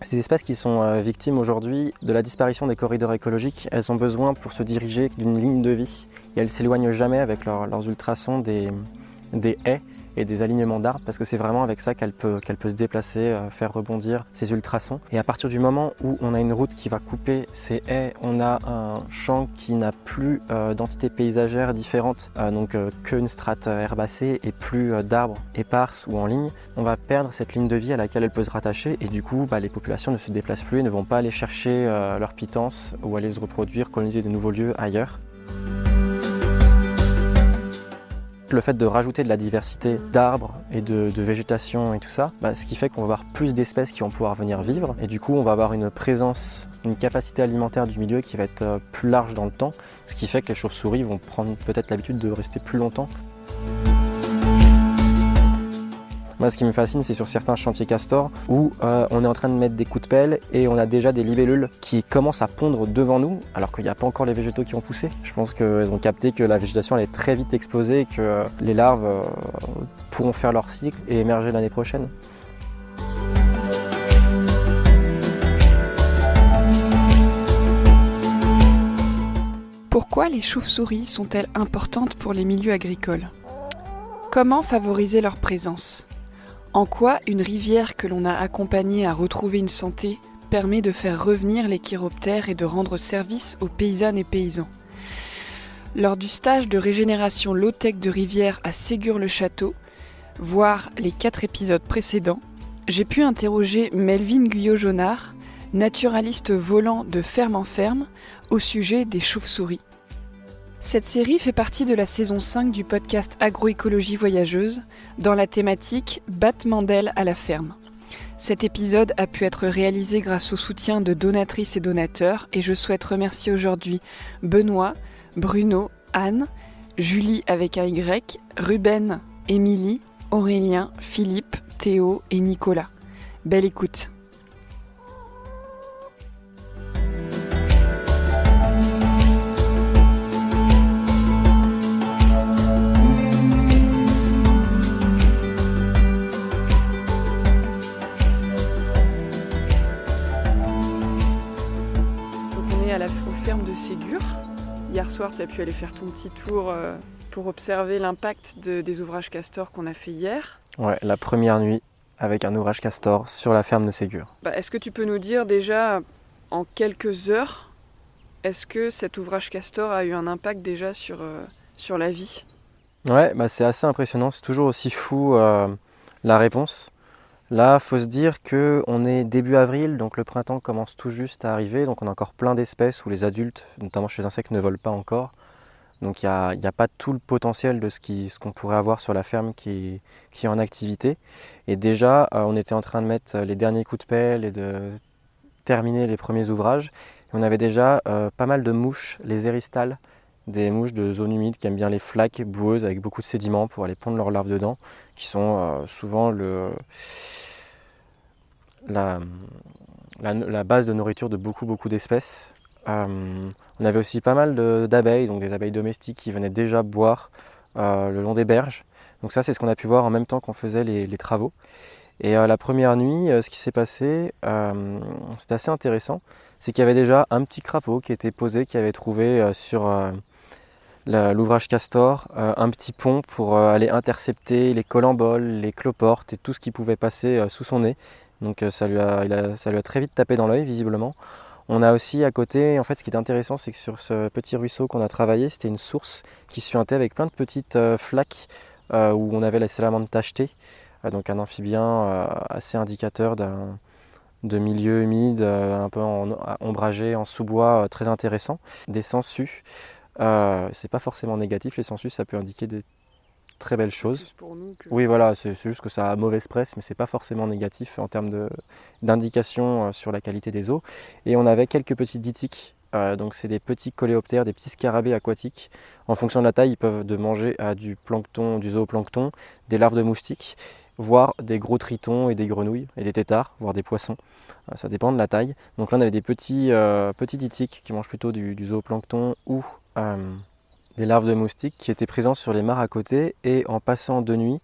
Ces espèces qui sont victimes aujourd'hui de la disparition des corridors écologiques, elles ont besoin pour se diriger d'une ligne de vie et elles ne s'éloignent jamais avec leurs ultrasons des haies et des alignements d'arbres parce que c'est vraiment avec ça qu'elle peut se déplacer, faire rebondir ses ultrasons. Et à partir du moment où on a une route qui va couper ces haies, on a un champ qui n'a plus d'entités paysagères différentes, donc qu'une strate herbacée et plus d'arbres éparses ou en ligne, on va perdre cette ligne de vie à laquelle elle peut se rattacher et du coup les populations ne se déplacent plus et ne vont pas aller chercher leur pitance ou aller se reproduire, coloniser de nouveaux lieux ailleurs. Le fait de rajouter de la diversité d'arbres et de végétation et tout ça, ce qui fait qu'on va avoir plus d'espèces qui vont pouvoir venir vivre et du coup on va avoir une présence, une capacité alimentaire du milieu qui va être plus large dans le temps, ce qui fait que les chauves-souris vont prendre peut-être l'habitude de rester plus longtemps. Moi, ce qui me fascine, c'est sur certains chantiers castors où on est en train de mettre des coups de pelle et on a déjà des libellules qui commencent à pondre devant nous alors qu'il n'y a pas encore les végétaux qui ont poussé. Je pense qu'elles ont capté que la végétation allait très vite exploser et que les larves pourront faire leur cycle et émerger l'année prochaine. Pourquoi les chauves-souris sont-elles importantes pour les milieux agricoles ? Comment favoriser leur présence ? En quoi une rivière que l'on a accompagnée à retrouver une santé permet de faire revenir les chiroptères et de rendre service aux paysannes et paysans ? Lors du stage de régénération low-tech de rivière à Ségur-le-Château, voire les 4 épisodes précédents, j'ai pu interroger Melvin Guyot-Jonard, naturaliste volant de ferme en ferme, au sujet des chauves-souris. Cette série fait partie de la saison 5 du podcast Agroécologie voyageuse, dans la thématique « Battement d'ailes à la ferme ». Cet épisode a pu être réalisé grâce au soutien de donatrices et donateurs et je souhaite remercier aujourd'hui Benoît, Bruno, Anne, Julie avec un Y, Ruben, Émilie, Aurélien, Philippe, Théo et Nicolas. Belle écoute. Aux fermes de Ségur. Hier soir, tu as pu aller faire ton petit tour pour observer l'impact des ouvrages Castor qu'on a fait hier. Ouais, la première nuit avec un ouvrage Castor sur la ferme de Ségur. Est-ce que tu peux nous dire déjà, en quelques heures, est-ce que cet ouvrage Castor a eu un impact déjà sur la vie ? Ouais, c'est assez impressionnant, c'est toujours aussi fou la réponse. Là, il faut se dire qu'on est début avril, donc le printemps commence tout juste à arriver, donc on a encore plein d'espèces où les adultes, notamment chez les insectes, ne volent pas encore. Donc il n'y a pas tout le potentiel de ce qu'on pourrait avoir sur la ferme qui est en activité. Et déjà, on était en train de mettre les derniers coups de pelle et de terminer les premiers ouvrages. Et on avait déjà pas mal de mouches, les éristales, des mouches de zones humides qui aiment bien les flaques boueuses avec beaucoup de sédiments pour aller pondre leurs larves dedans, qui sont souvent la base de nourriture de beaucoup d'espèces. On avait aussi pas mal d'abeilles, donc des abeilles domestiques qui venaient déjà boire le long des berges. Donc ça, c'est ce qu'on a pu voir en même temps qu'on faisait les travaux. Et la première nuit, ce qui s'est passé, c'était assez intéressant, c'est qu'il y avait déjà un petit crapaud qui était posé, qui avait trouvé sur l'ouvrage Castor un petit pont pour aller intercepter les colamboles, les cloportes et tout ce qui pouvait passer sous son nez. Donc ça lui a très vite tapé dans l'œil visiblement. On a aussi à côté, en fait ce qui est intéressant, c'est que sur ce petit ruisseau qu'on a travaillé, c'était une source qui suintait avec plein de petites flaques où on avait la salamandre tachetée, donc un amphibien assez indicateur de milieu humide, un peu ombragé, en sous-bois, très intéressant. Des sangsues, c'est pas forcément négatif, les sangsues ça peut indiquer de très belles choses. Juste pour nous que... Oui voilà, c'est juste que ça a mauvaise presse, mais c'est pas forcément négatif en termes d'indication sur la qualité des eaux. Et on avait quelques petits ditiques, donc c'est des petits coléoptères, des petits scarabées aquatiques. En fonction de la taille, ils peuvent manger du plancton, du zooplancton, des larves de moustiques, voire des gros tritons et des grenouilles, et des têtards, voire des poissons. Ça dépend de la taille. Donc là on avait des petits ditiques qui mangent plutôt du zooplancton ou des larves de moustiques qui étaient présentes sur les mares à côté, et en passant de nuit,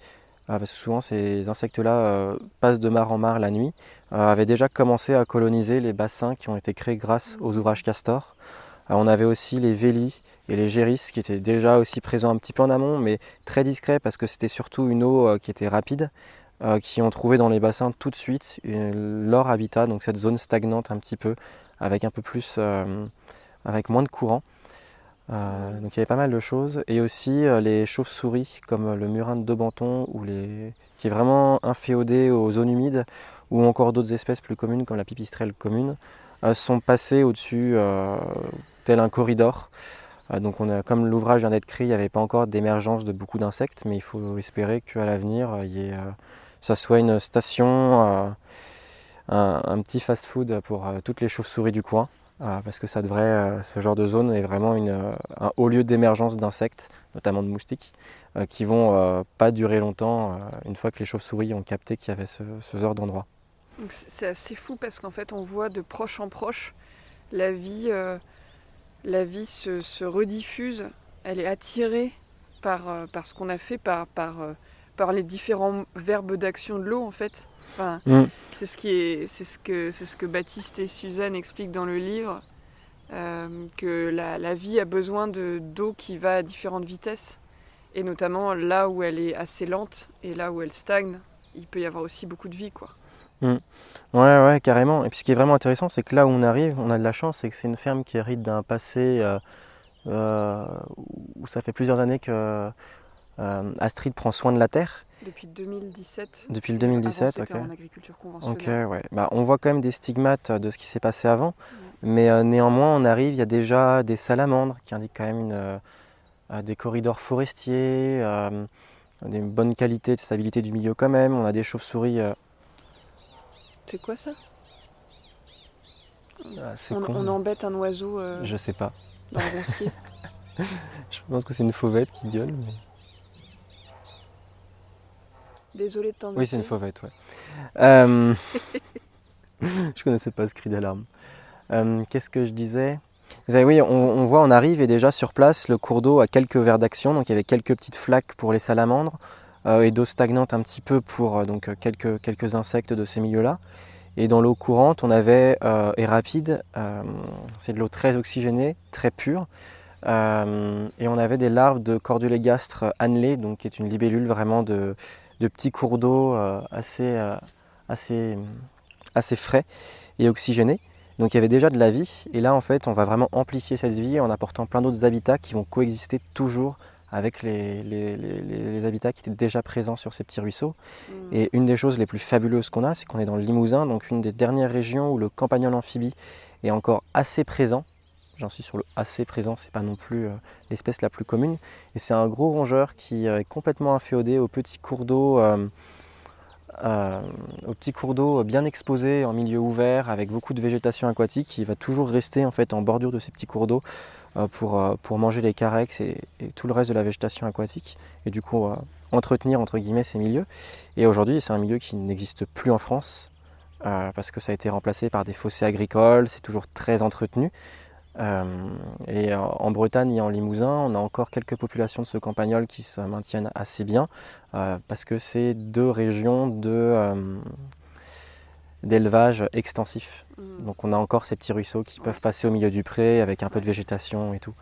parce que souvent ces insectes-là passent de mare en mare la nuit, avaient déjà commencé à coloniser les bassins qui ont été créés grâce aux ouvrages Castor. On avait aussi les vélis et les géris qui étaient déjà aussi présents un petit peu en amont, mais très discrets parce que c'était surtout une eau qui était rapide, qui ont trouvé dans les bassins tout de suite leur habitat, donc cette zone stagnante un petit peu, avec un peu plus, avec moins de courant. Donc il y avait pas mal de choses, et aussi les chauves-souris comme le murin de Daubenton, qui est vraiment inféodé aux zones humides, ou encore d'autres espèces plus communes comme la pipistrelle commune, sont passées au-dessus tel un corridor. Donc comme l'ouvrage vient d'être créé, il n'y avait pas encore d'émergence de beaucoup d'insectes, mais il faut espérer qu'à l'avenir, ça soit une station, un petit fast-food pour toutes les chauves-souris du coin. Parce que ça devrait, ce genre de zone est vraiment un haut lieu d'émergence d'insectes, notamment de moustiques, qui vont pas durer longtemps une fois que les chauves-souris ont capté qu'il y avait ce genre d'endroit. Donc c'est assez fou parce qu'en fait on voit de proche en proche la vie, se rediffuse, elle est attirée par ce qu'on a fait, par les différents verbes d'action de l'eau en fait. Enfin, c'est ce que Baptiste et Suzanne expliquent dans le livre, que la vie a besoin d'eau qui va à différentes vitesses, et notamment là où elle est assez lente et là où elle stagne, il peut y avoir aussi beaucoup de vie, quoi. Mm. Ouais, carrément. Et puis ce qui est vraiment intéressant, c'est que là où on arrive, on a de la chance, c'est que c'est une ferme qui hérite d'un passé euh, où ça fait plusieurs années que Astrid prend soin de la terre. Depuis 2017. Depuis le 2017, avant, c'était ok. en agriculture Ok, conventionnelle. ouais. Bah, on voit quand même des stigmates de ce qui s'est passé avant, mais néanmoins, on arrive, il y a déjà des salamandres qui indiquent quand même des corridors forestiers, des bonnes qualités de stabilité du milieu quand même. On a des chauves-souris. C'est quoi ça? C'est on, con. on embête un oiseau Je sais pas. dans le roncier. Je pense que c'est une fauvette qui gueule. Mais... Désolée de t'embêter. Oui, c'est une fauvette, ouais. Je connaissais pas ce cri d'alarme. Qu'est-ce que je disais? Oui, on voit, on arrive et déjà sur place, le cours d'eau a quelques vers d'action, donc il y avait quelques petites flaques pour les salamandres et d'eau stagnante un petit peu pour quelques insectes de ces milieux-là. Et dans l'eau courante, on avait, et rapide, c'est de l'eau très oxygénée, très pure, et on avait des larves de cordulégastre annelé, donc qui est une libellule vraiment de petits cours d'eau assez frais et oxygénés. Donc il y avait déjà de la vie, et là en fait on va vraiment amplifier cette vie en apportant plein d'autres habitats qui vont coexister toujours avec les habitats qui étaient déjà présents sur ces petits ruisseaux. Et une des choses les plus fabuleuses qu'on a, c'est qu'on est dans le Limousin, donc une des dernières régions où le campagnol amphibie est encore assez présent. J'insiste sur le assez présent, c'est pas non plus l'espèce la plus commune. Et c'est un gros rongeur qui est complètement inféodé aux petits cours d'eau bien exposés en milieu ouvert avec beaucoup de végétation aquatique. Il va toujours rester en fait en bordure de ces petits cours d'eau pour manger les carex et tout le reste de la végétation aquatique, et du coup entretenir entre guillemets ces milieux. Et aujourd'hui c'est un milieu qui n'existe plus en France parce que ça a été remplacé par des fossés agricoles, c'est toujours très entretenu. Et en Bretagne et en Limousin, on a encore quelques populations de ce campagnol qui se maintiennent assez bien parce que c'est deux régions d'élevage extensif. Donc on a encore ces petits ruisseaux qui peuvent passer au milieu du pré avec un peu de végétation et tout.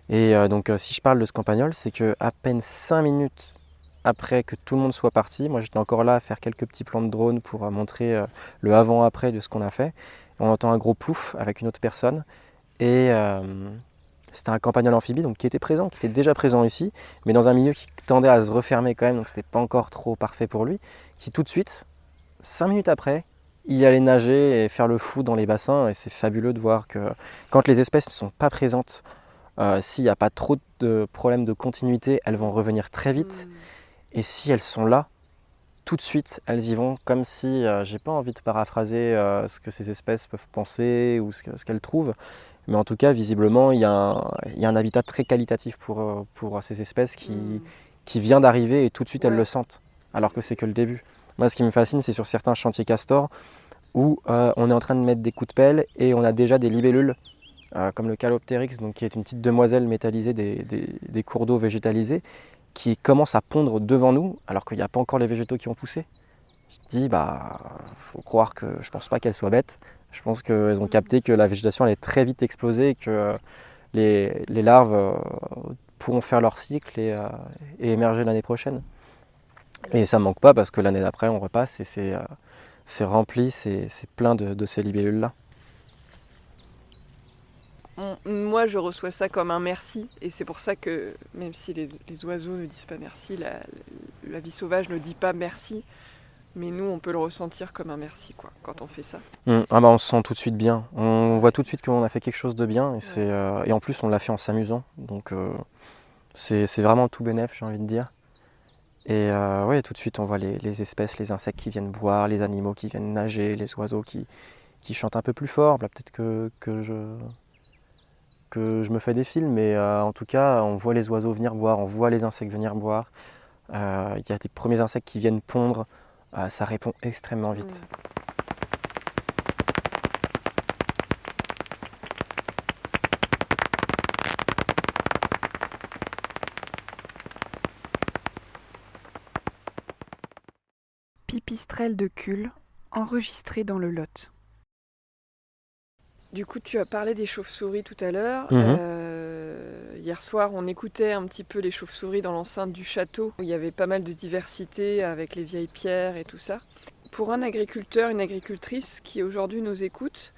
Et donc si je parle de ce campagnol, c'est que à peine 5 minutes après que tout le monde soit parti, moi j'étais encore là à faire quelques petits plans de drone pour montrer le avant-après de ce qu'on a fait. On entend un gros plouf avec une autre personne. Et c'était un campagnol amphibie donc, qui était déjà présent ici, mais dans un milieu qui tendait à se refermer quand même, donc c'était pas encore trop parfait pour lui, qui tout de suite, 5 minutes après, il allait nager et faire le fou dans les bassins. Et c'est fabuleux de voir que quand les espèces ne sont pas présentes, s'il n'y a pas trop de problèmes de continuité, elles vont revenir très vite. Et si elles sont là, tout de suite, elles y vont comme si, j'ai pas envie de paraphraser ce que ces espèces peuvent penser ou ce qu'elles trouvent, mais en tout cas, visiblement, il y a un habitat très qualitatif pour ces espèces qui vient d'arriver et tout de suite elles le sentent, alors que c'est que le début. Moi, ce qui me fascine, c'est sur certains chantiers castors où on est en train de mettre des coups de pelle et on a déjà des libellules, comme le Calopteryx, donc qui est une petite demoiselle métallisée des cours d'eau végétalisés, qui commencent à pondre devant nous alors qu'il n'y a pas encore les végétaux qui ont poussé. Je me dis, faut croire que je pense pas qu'elles soient bêtes. Je pense qu'elles ont capté que la végétation allait très vite exploser et que les larves pourront faire leur cycle et émerger l'année prochaine. Et ça ne manque pas parce que l'année d'après, on repasse et c'est rempli, c'est plein de ces libellules-là. Moi, je reçois ça comme un merci, et c'est pour ça que, même si les oiseaux ne disent pas merci, la vie sauvage ne dit pas merci, mais nous, on peut le ressentir comme un merci, quoi, quand on fait ça. On se sent tout de suite bien. On voit tout de suite qu'on a fait quelque chose de bien, et en plus, on l'a fait en s'amusant. Donc, c'est vraiment tout bénef, j'ai envie de dire. Et ouais, tout de suite, on voit les espèces, les insectes qui viennent boire, les animaux qui viennent nager, les oiseaux qui chantent un peu plus fort. Là, peut-être que je me fais des films, mais en tout cas, on voit les oiseaux venir boire, on voit les insectes venir boire. Il y a des premiers insectes qui viennent pondre. Ça répond extrêmement vite. Pipistrelle de Cules, enregistré dans le Lot. Du coup, tu as parlé des chauves-souris tout à l'heure. Hier soir, on écoutait un petit peu les chauves-souris dans l'enceinte du château, où il y avait pas mal de diversité avec les vieilles pierres et tout ça. Pour un agriculteur, une agricultrice qui aujourd'hui nous écoute,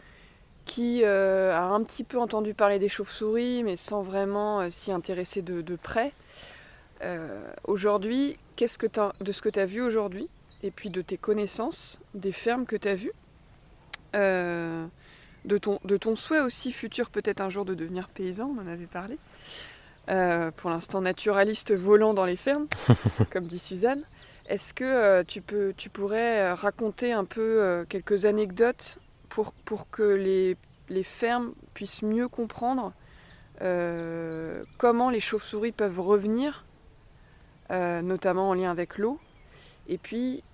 qui a un petit peu entendu parler des chauves-souris, mais sans vraiment s'y intéresser de près, aujourd'hui, de ce que tu as vu aujourd'hui, et puis de tes connaissances, des fermes que tu as vues, de ton souhait aussi futur, peut-être un jour de devenir paysan, on en avait parlé. Pour l'instant naturaliste volant dans les fermes, comme dit Suzanne. Est-ce que tu pourrais raconter un peu quelques anecdotes pour que les fermes puissent mieux comprendre comment les chauves-souris peuvent revenir, notamment en lien avec l'eau, et puis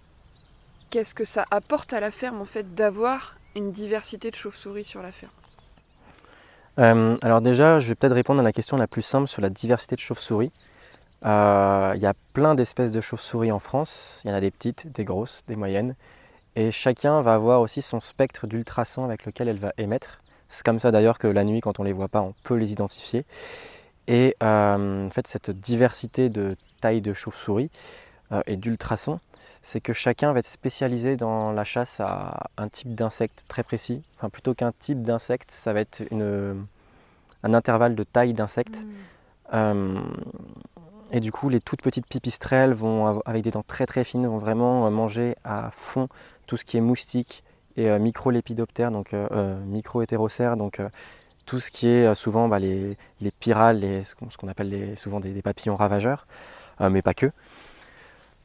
qu'est-ce que ça apporte à la ferme en fait d'avoir une diversité de chauves-souris sur la ferme? Alors déjà, je vais peut-être répondre à la question la plus simple sur la diversité de chauves-souris. Il y a plein d'espèces de chauves-souris en France. Il y en a des petites, des grosses, des moyennes. Et chacun va avoir aussi son spectre d'ultrasons avec lequel elle va émettre. C'est comme ça d'ailleurs que la nuit, quand on ne les voit pas, on peut les identifier. Et en fait, cette diversité de taille de chauves-souris et d'ultrasons, c'est que chacun va être spécialisé dans la chasse à un type d'insecte très précis. Enfin, plutôt qu'un type d'insecte, ça va être un intervalle de taille d'insecte. Et du coup, les toutes petites pipistrelles avec des dents très très fines, vont vraiment manger à fond tout ce qui est moustique et micro-lépidoptères, donc micro-hétérocères, donc tout ce qui est souvent les pyrales, ce qu'on appelle souvent des papillons ravageurs, mais pas que.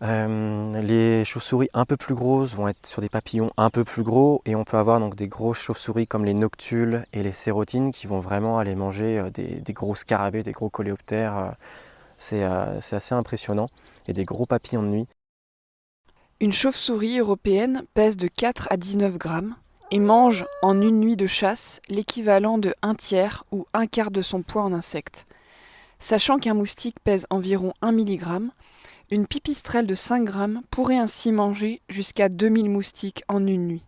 Les chauves-souris un peu plus grosses vont être sur des papillons un peu plus gros, et on peut avoir donc des grosses chauves-souris comme les noctules et les sérotines qui vont vraiment aller manger des gros scarabées, des gros coléoptères. C'est assez impressionnant, et des gros papillons de nuit. Une chauve-souris européenne pèse de 4 à 19 grammes et mange en une nuit de chasse l'équivalent de 1/3 ou 1/4 de son poids en insectes. Sachant qu'un moustique pèse environ 1 mg, une pipistrelle de 5 grammes pourrait ainsi manger jusqu'à 2000 moustiques en une nuit.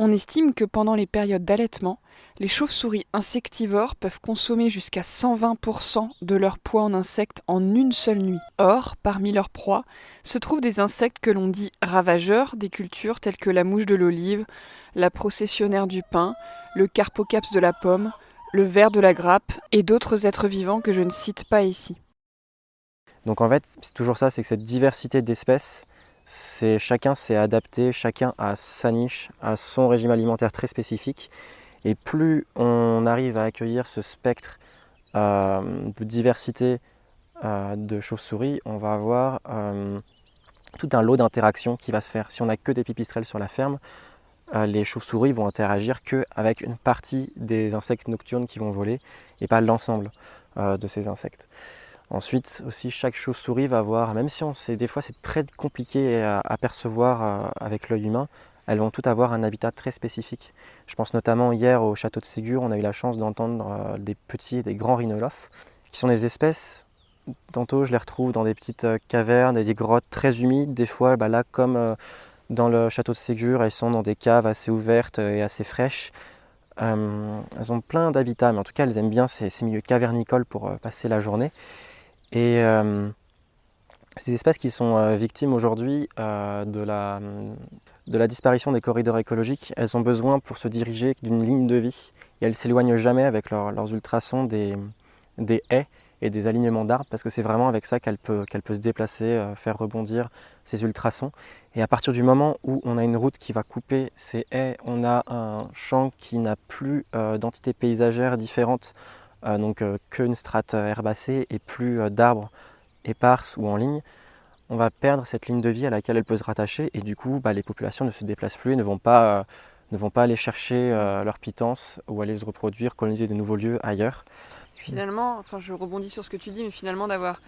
On estime que pendant les périodes d'allaitement, les chauves-souris insectivores peuvent consommer jusqu'à 120% de leur poids en insectes en une seule nuit. Or, parmi leurs proies, se trouvent des insectes que l'on dit ravageurs des cultures telles que la mouche de l'olive, la processionnaire du pin, le carpocaps de la pomme, le ver de la grappe et d'autres êtres vivants que je ne cite pas ici. Donc en fait, c'est toujours ça, c'est que cette diversité d'espèces, chacun s'est adapté, chacun a sa niche, a son régime alimentaire très spécifique. Et plus on arrive à accueillir ce spectre de diversité de chauves-souris, on va avoir tout un lot d'interactions qui va se faire. Si on n'a que des pipistrelles sur la ferme, les chauves-souris vont interagir qu'avec une partie des insectes nocturnes qui vont voler et pas l'ensemble de ces insectes. Ensuite, aussi, chaque chauve-souris va avoir, même si des fois c'est très compliqué à percevoir avec l'œil humain, elles vont toutes avoir un habitat très spécifique. Je pense notamment hier au château de Ségur, on a eu la chance d'entendre des petits et des grands rhinolophes, qui sont des espèces tantôt je les retrouve dans des petites cavernes et des grottes très humides. Des fois, là comme dans le château de Ségur, elles sont dans des caves assez ouvertes et assez fraîches. Elles ont plein d'habitats, mais en tout cas elles aiment bien ces milieux cavernicoles pour passer la journée. Et ces espèces qui sont victimes aujourd'hui de la disparition des corridors écologiques, elles ont besoin pour se diriger d'une ligne de vie et elles ne s'éloignent jamais avec leurs ultrasons des haies et des alignements d'arbres parce que c'est vraiment avec ça qu'elle peut se déplacer, faire rebondir ces ultrasons. Et à partir du moment où on a une route qui va couper ces haies, on a un champ qui n'a plus d'entités paysagères différentes, donc qu'une strate herbacée et plus d'arbres éparses ou en ligne, on va perdre cette ligne de vie à laquelle elle peut se rattacher et du coup les populations ne se déplacent plus et ne vont pas aller chercher leur pitance ou aller se reproduire, coloniser de nouveaux lieux ailleurs. Finalement, je rebondis sur ce que tu dis, mais finalement d'avoir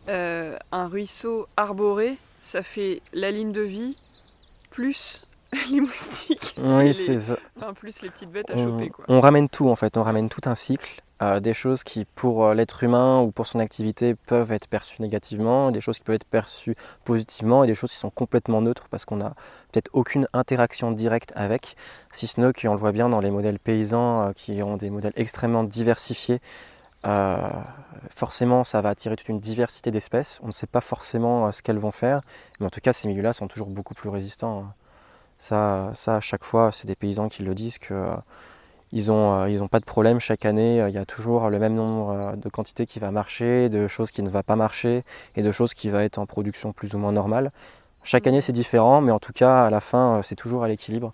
un ruisseau arboré, ça fait la ligne de vie plus les moustiques, oui, c'est ça. Plus les petites bêtes à choper, quoi. On ramène tout en fait, on ramène tout un cycle. Des choses qui pour l'être humain ou pour son activité peuvent être perçues négativement, des choses qui peuvent être perçues positivement et des choses qui sont complètement neutres parce qu'on n'a peut-être aucune interaction directe avec, si ce n'est qu'on le voit bien dans les modèles paysans qui ont des modèles extrêmement diversifiés. Forcément ça va attirer toute une diversité d'espèces, on ne sait pas forcément ce qu'elles vont faire, mais en tout cas ces milieux-là sont toujours beaucoup plus résistants. Ça à chaque fois c'est des paysans qui le disent que ils ont pas de problème chaque année, il y a toujours le même nombre de quantités qui va marcher, de choses qui ne va pas marcher et de choses qui va être en production plus ou moins normale. Chaque année c'est différent, mais en tout cas à la fin c'est toujours à l'équilibre.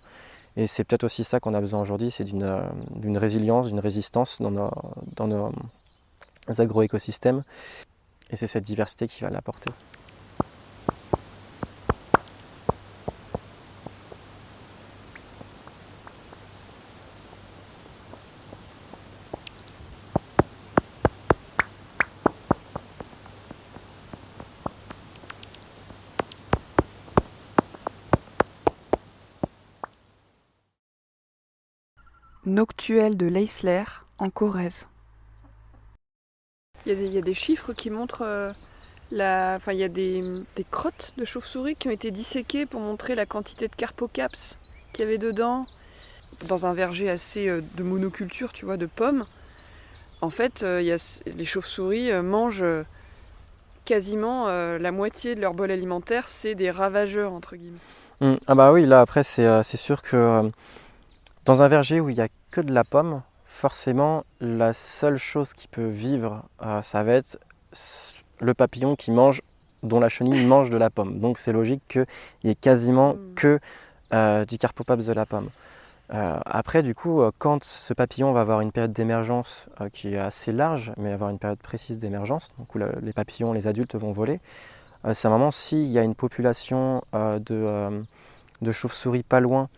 Et c'est peut-être aussi ça qu'on a besoin aujourd'hui, c'est d'une résilience, d'une résistance dans nos agroécosystèmes. Et c'est cette diversité qui va l'apporter. Noctuelle de Leisler, en Corrèze. Il y a des chiffres qui montrent il y a des crottes de chauves-souris qui ont été disséquées pour montrer la quantité de carpocaps qu'il y avait dedans. Dans un verger assez de monoculture, tu vois, de pommes. En fait, les chauves-souris mangent quasiment la moitié de leur bol alimentaire, c'est des ravageurs, entre guillemets. Ah bah oui, là après c'est sûr que dans un verger où il n'y a que de la pomme, forcément la seule chose qui peut vivre, ça va être le papillon dont la chenille mange de la pomme. Donc c'est logique qu'il n'y ait quasiment que du carpopaps de la pomme. Après du coup, quand ce papillon va avoir une période d'émergence qui est assez large, mais avoir une période précise d'émergence, donc où les papillons, les adultes vont voler, c'est un moment s'il y a une population de chauves-souris pas loin,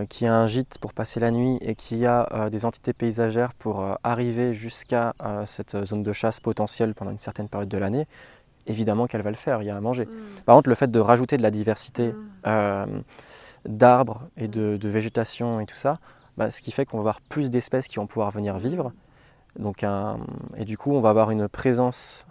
qui a un gîte pour passer la nuit et qui a des entités paysagères pour arriver jusqu'à cette zone de chasse potentielle pendant une certaine période de l'année, évidemment qu'elle va le faire, il y a à manger. Par contre, le fait de rajouter de la diversité d'arbres et de végétation et tout ça, ce qui fait qu'on va avoir plus d'espèces qui vont pouvoir venir vivre. Donc, et du coup, on va avoir une présence,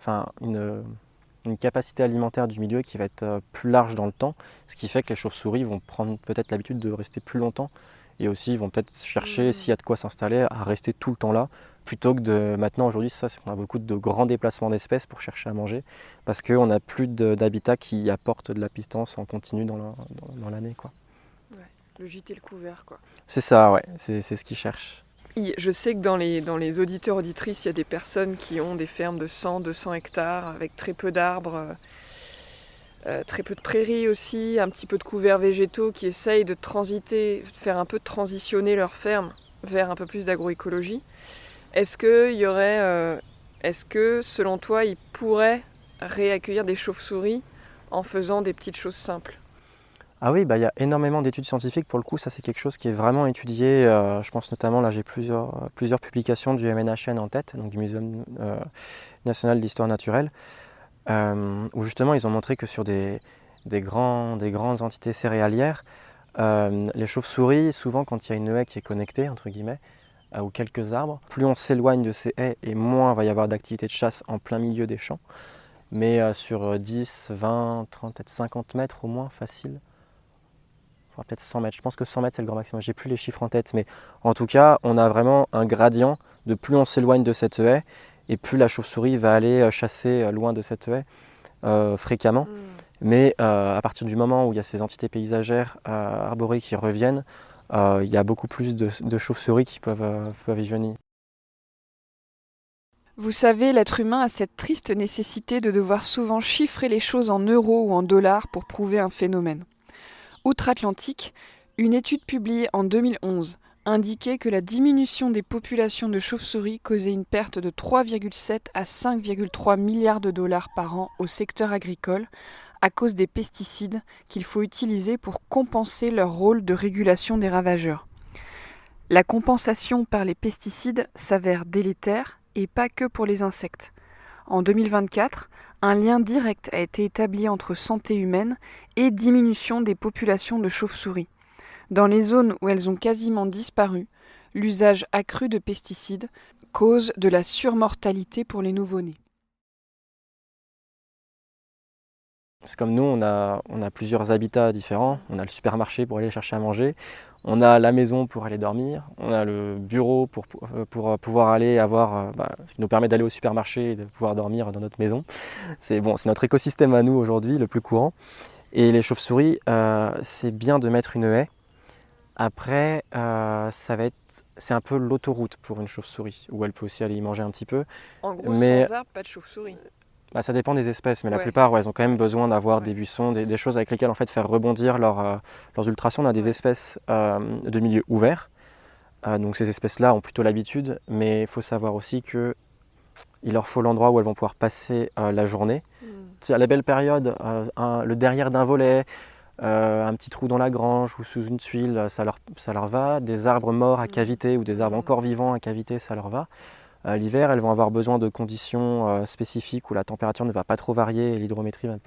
une capacité alimentaire du milieu qui va être plus large dans le temps, ce qui fait que les chauves-souris vont prendre peut-être l'habitude de rester plus longtemps et aussi vont peut-être chercher, s'il y a de quoi s'installer, à rester tout le temps là, plutôt que de maintenant aujourd'hui, c'est qu'on a beaucoup de grands déplacements d'espèces pour chercher à manger, parce qu'on n'a plus d'habitat qui apporte de la pitance en continu dans l'année, quoi. Ouais, le gîte et le couvert, quoi. C'est ça, ouais, c'est ce qu'ils cherchent. Je sais que dans les auditeurs auditrices, il y a des personnes qui ont des fermes de 100, 200 hectares avec très peu d'arbres, très peu de prairies aussi, un petit peu de couverts végétaux qui essayent de faire un peu transitionner leur ferme vers un peu plus d'agroécologie. Est-ce que selon toi, ils pourraient réaccueillir des chauves-souris en faisant des petites choses simples ? Ah oui, il y a énormément d'études scientifiques, pour le coup, ça c'est quelque chose qui est vraiment étudié. Je pense notamment, là j'ai plusieurs publications du MNHN en tête, donc du Muséum national d'histoire naturelle, où justement ils ont montré que sur des grandes entités céréalières, les chauves-souris, souvent quand il y a une haie qui est connectée, entre guillemets, ou quelques arbres. Plus on s'éloigne de ces haies et moins il va y avoir d'activité de chasse en plein milieu des champs. Mais sur 10, 20, 30, peut-être 50 mètres au moins, facile. Enfin, peut-être 100 mètres. Je pense que 100 mètres c'est le grand maximum. J'ai plus les chiffres en tête. Mais en tout cas, on a vraiment un gradient de plus on s'éloigne de cette haie et plus la chauve-souris va aller chasser loin de cette haie fréquemment. Mais à partir du moment où il y a ces entités paysagères arborées qui reviennent, il y a beaucoup plus de chauves-souris qui peuvent y venir. Vous savez, l'être humain a cette triste nécessité de devoir souvent chiffrer les choses en euros ou en dollars pour prouver un phénomène. Outre-Atlantique, une étude publiée en 2011 indiquait que la diminution des populations de chauves-souris causait une perte de 3,7 à 5,3 milliards de dollars par an au secteur agricole à cause des pesticides qu'il faut utiliser pour compenser leur rôle de régulation des ravageurs. La compensation par les pesticides s'avère délétère et pas que pour les insectes. En 2024, un lien direct a été établi entre santé humaine et diminution des populations de chauves-souris. Dans les zones où elles ont quasiment disparu, l'usage accru de pesticides cause de la surmortalité pour les nouveau-nés. C'est comme nous, on a plusieurs habitats différents. On a le supermarché pour aller chercher à manger, on a la maison pour aller dormir, on a le bureau pour pouvoir aller avoir, ce qui nous permet d'aller au supermarché et de pouvoir dormir dans notre maison. C'est notre écosystème à nous aujourd'hui, le plus courant. Et les chauves-souris, c'est bien de mettre une haie. Après, c'est un peu l'autoroute pour une chauve-souris, où elle peut aussi aller y manger un petit peu. En gros, sans arbre, pas de chauve-souris. Ça dépend des espèces, mais la plupart, elles ont quand même besoin d'avoir des buissons, des choses avec lesquelles en fait, faire rebondir leurs ultrasons. On a des espèces de milieux ouverts, donc ces espèces-là ont plutôt l'habitude, mais il faut savoir aussi qu'il leur faut l'endroit où elles vont pouvoir passer la journée. C'est à la belle période, le derrière d'un volet, un petit trou dans la grange ou sous une tuile, ça leur va. Des arbres morts à cavité ou des arbres encore vivants à cavité, ça leur va. L'hiver, elles vont avoir besoin de conditions spécifiques où la température ne va pas trop varier et l'hygrométrie ne va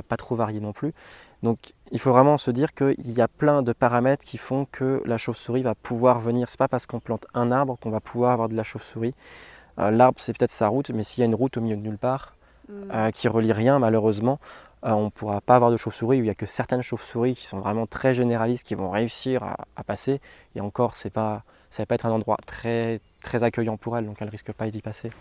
pas trop varier non plus. Donc il faut vraiment se dire qu'il y a plein de paramètres qui font que la chauve-souris va pouvoir venir. Ce n'est pas parce qu'on plante un arbre qu'on va pouvoir avoir de la chauve-souris. L'arbre, c'est peut-être sa route, mais s'il y a une route au milieu de nulle part qui relie rien, malheureusement, on ne pourra pas avoir de chauve-souris, où il n'y a que certaines chauves-souris qui sont vraiment très généralistes, qui vont réussir à passer. Et encore, ça ne va pas être un endroit très, très accueillant pour elles, donc elles ne risquent pas d'y passer.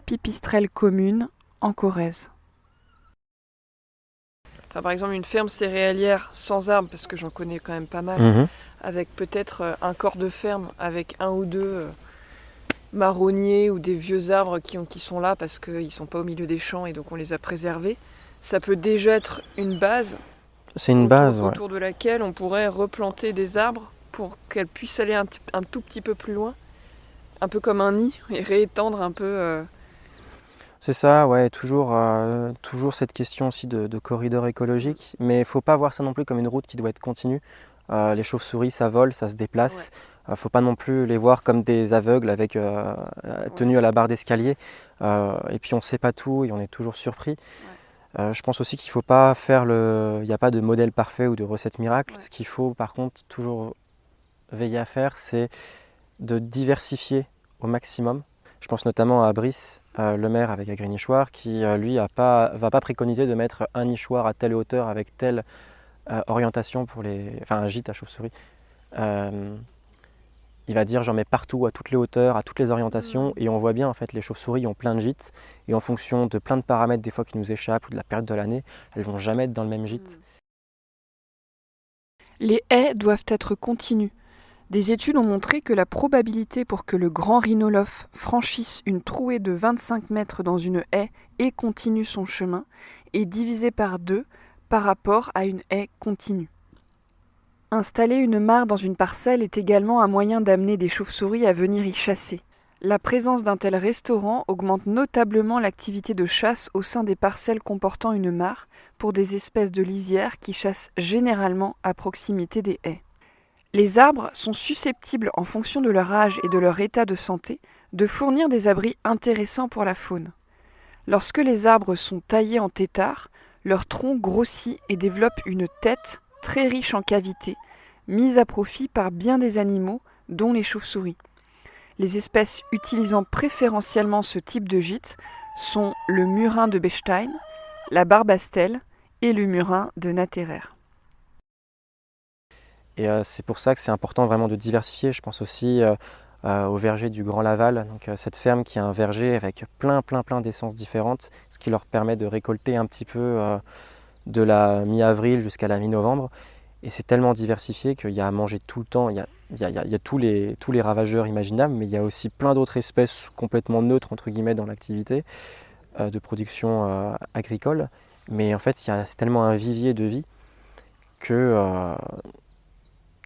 Pipistrelle commune en Corrèze. Enfin, par exemple, une ferme céréalière sans arbres, parce que j'en connais quand même pas mal, avec peut-être un corps de ferme avec un ou deux marronniers ou des vieux arbres qui sont là parce qu'ils ne sont pas au milieu des champs et donc on les a préservés. Ça peut déjà être une base. C'est une base, ouais. Autour de laquelle on pourrait replanter des arbres pour qu'elles puissent aller un tout petit peu plus loin, un peu comme un nid, et réétendre un peu. C'est ça, ouais, toujours cette question aussi de corridor écologique, mais il ne faut pas voir ça non plus comme une route qui doit être continue. Les chauves-souris, ça vole, ça se déplace. Il ne faut pas non plus les voir comme des aveugles avec tenus à la barre d'escalier. Et puis on ne sait pas tout et on est toujours surpris. Je pense aussi qu'il ne faut pas faire il n'y a pas de modèle parfait ou de recette miracle. Ce qu'il faut par contre toujours veiller à faire, c'est de diversifier au maximum. Je pense notamment à Brice, le maire avec Agri-Nichoir, qui lui va pas préconiser de mettre un nichoir à telle hauteur avec telle orientation un gîte à chauve-souris. Il va dire j'en mets partout, à toutes les hauteurs, à toutes les orientations, et on voit bien en fait les chauves-souris ont plein de gîtes, et en fonction de plein de paramètres des fois qui nous échappent ou de la période de l'année, elles vont jamais être dans le même gîte. Les haies doivent être continues. Des études ont montré que la probabilité pour que le grand rhinolophe franchisse une trouée de 25 mètres dans une haie et continue son chemin est divisée par 2 par rapport à une haie continue. Installer une mare dans une parcelle est également un moyen d'amener des chauves-souris à venir y chasser. La présence d'un tel restaurant augmente notablement l'activité de chasse au sein des parcelles comportant une mare pour des espèces de lisières qui chassent généralement à proximité des haies. Les arbres sont susceptibles, en fonction de leur âge et de leur état de santé, de fournir des abris intéressants pour la faune. Lorsque les arbres sont taillés en têtards, leur tronc grossit et développe une tête très riche en cavités, mise à profit par bien des animaux, dont les chauves-souris. Les espèces utilisant préférentiellement ce type de gîte sont le murin de Bechstein, la barbastelle et le murin de Natterer. Et c'est pour ça que c'est important vraiment de diversifier. Je pense aussi au verger du Grand Laval, donc cette ferme qui a un verger avec plein d'essences différentes, ce qui leur permet de récolter un petit peu de la mi-avril jusqu'à la mi-novembre. Et c'est tellement diversifié qu'il y a à manger tout le temps. Il y a tous les ravageurs imaginables, mais il y a aussi plein d'autres espèces complètement neutres entre guillemets dans l'activité de production agricole. Mais en fait, c'est tellement un vivier de vie que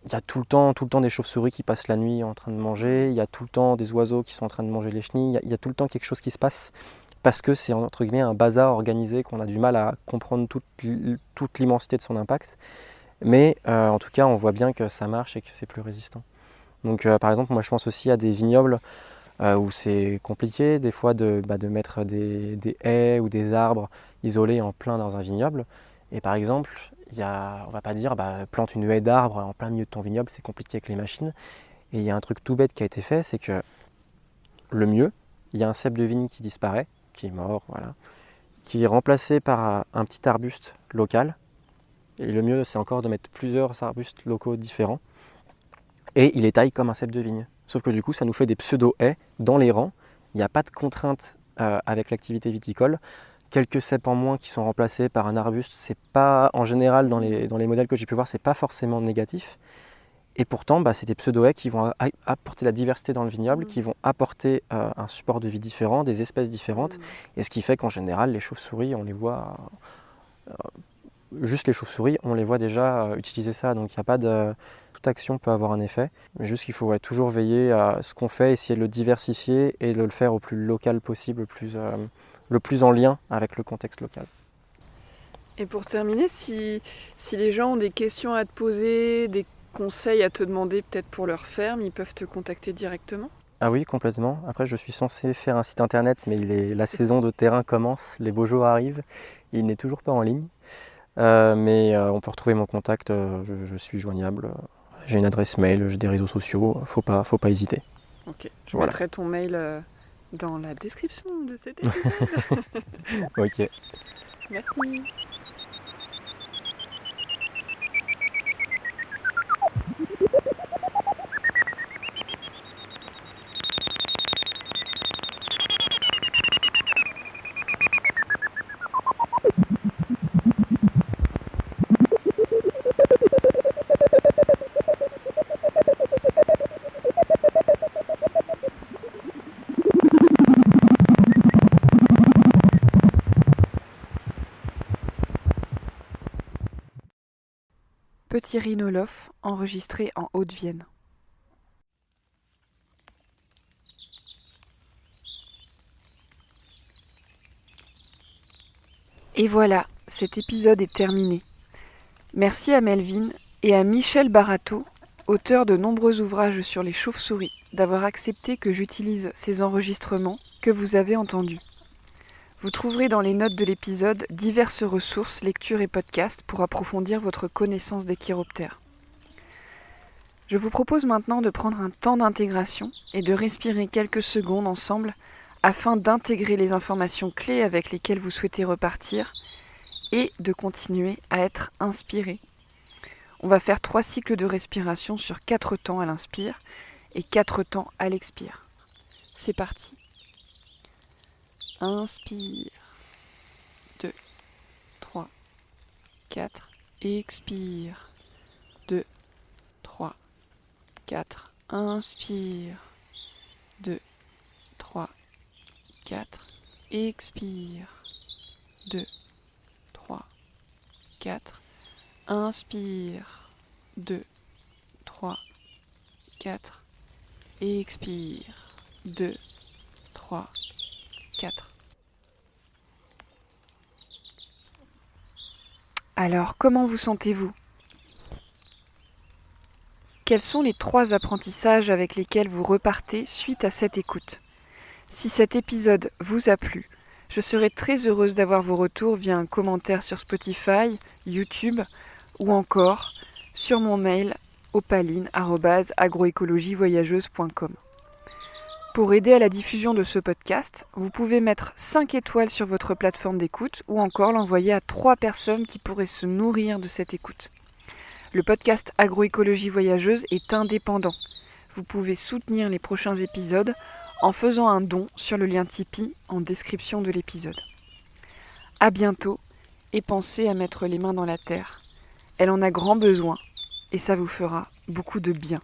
il y a tout le temps des chauves-souris qui passent la nuit en train de manger, il y a tout le temps des oiseaux qui sont en train de manger les chenilles, il y a tout le temps quelque chose qui se passe parce que c'est entre guillemets un bazar organisé qu'on a du mal à comprendre toute l'immensité de son impact. Mais en tout cas, on voit bien que ça marche et que c'est plus résistant. Donc par exemple, moi je pense aussi à des vignobles où c'est compliqué des fois de mettre des haies ou des arbres isolés en plein dans un vignoble. Et par exemple, on va pas dire plante une haie d'arbres en plein milieu de ton vignoble, c'est compliqué avec les machines. Et il y a un truc tout bête qui a été fait, c'est que le mieux, il y a un cep de vigne qui disparaît, qui est mort, voilà, qui est remplacé par un petit arbuste local. Et le mieux, c'est encore de mettre plusieurs arbustes locaux différents. Et il est taille comme un cep de vigne. Sauf que du coup, ça nous fait des pseudo-haies dans les rangs. Il n'y a pas de contrainte avec l'activité viticole. Quelques ceps en moins qui sont remplacés par un arbuste, c'est pas, en général, dans les modèles que j'ai pu voir, c'est pas forcément négatif. Et pourtant, c'est des pseudo-haies qui vont apporter la diversité dans le vignoble, qui vont apporter un support de vie différent, des espèces différentes. Et ce qui fait qu'en général, les chauves-souris, on les voit... juste les chauves-souris, on les voit déjà utiliser ça. Donc il n'y a pas de... Toute action peut avoir un effet. Mais juste qu'il faut toujours veiller à ce qu'on fait, essayer de le diversifier et de le faire au plus local possible, le plus en lien avec le contexte local. Et pour terminer, si les gens ont des questions à te poser, des conseils à te demander peut-être pour leur ferme, ils peuvent te contacter directement? Ah oui, complètement. Après, je suis censé faire un site internet, mais la saison de terrain commence, les beaux jours arrivent, il n'est toujours pas en ligne. Mais on peut retrouver mon contact, je suis joignable. J'ai une adresse mail, j'ai des réseaux sociaux, faut pas hésiter. Ok, je mettrai ton mail dans la description de cet épisode. Ok. Merci. Petit rhinolophe enregistré en Haute-Vienne. Et voilà, cet épisode est terminé. Merci à Melvin et à Michel Barato, auteur de nombreux ouvrages sur les chauves-souris, d'avoir accepté que j'utilise ces enregistrements que vous avez entendus. Vous trouverez dans les notes de l'épisode diverses ressources, lectures et podcasts pour approfondir votre connaissance des chiroptères. Je vous propose maintenant de prendre un temps d'intégration et de respirer quelques secondes ensemble afin d'intégrer les informations clés avec lesquelles vous souhaitez repartir et de continuer à être inspiré. On va faire 3 cycles de respiration sur 4 temps à l'inspire et 4 temps à l'expire. C'est parti. Inspire. 2, 3, 4. Expire. 2, 3, 4. Inspire. 2, 3, 4. Expire. 2, 3, 4. Inspire. 2, 3, 4. Expire. 2, 3, 4. Alors, comment vous sentez-vous ? Quels sont les 3 apprentissages avec lesquels vous repartez suite à cette écoute ? Si cet épisode vous a plu, je serai très heureuse d'avoir vos retours via un commentaire sur Spotify, YouTube ou encore sur mon mail opaline@agroécologievoyageuse.com. Pour aider à la diffusion de ce podcast, vous pouvez mettre 5 étoiles sur votre plateforme d'écoute ou encore l'envoyer à 3 personnes qui pourraient se nourrir de cette écoute. Le podcast Agroécologie Voyageuse est indépendant. Vous pouvez soutenir les prochains épisodes en faisant un don sur le lien Tipeee en description de l'épisode. À bientôt et pensez à mettre les mains dans la terre. Elle en a grand besoin et ça vous fera beaucoup de bien.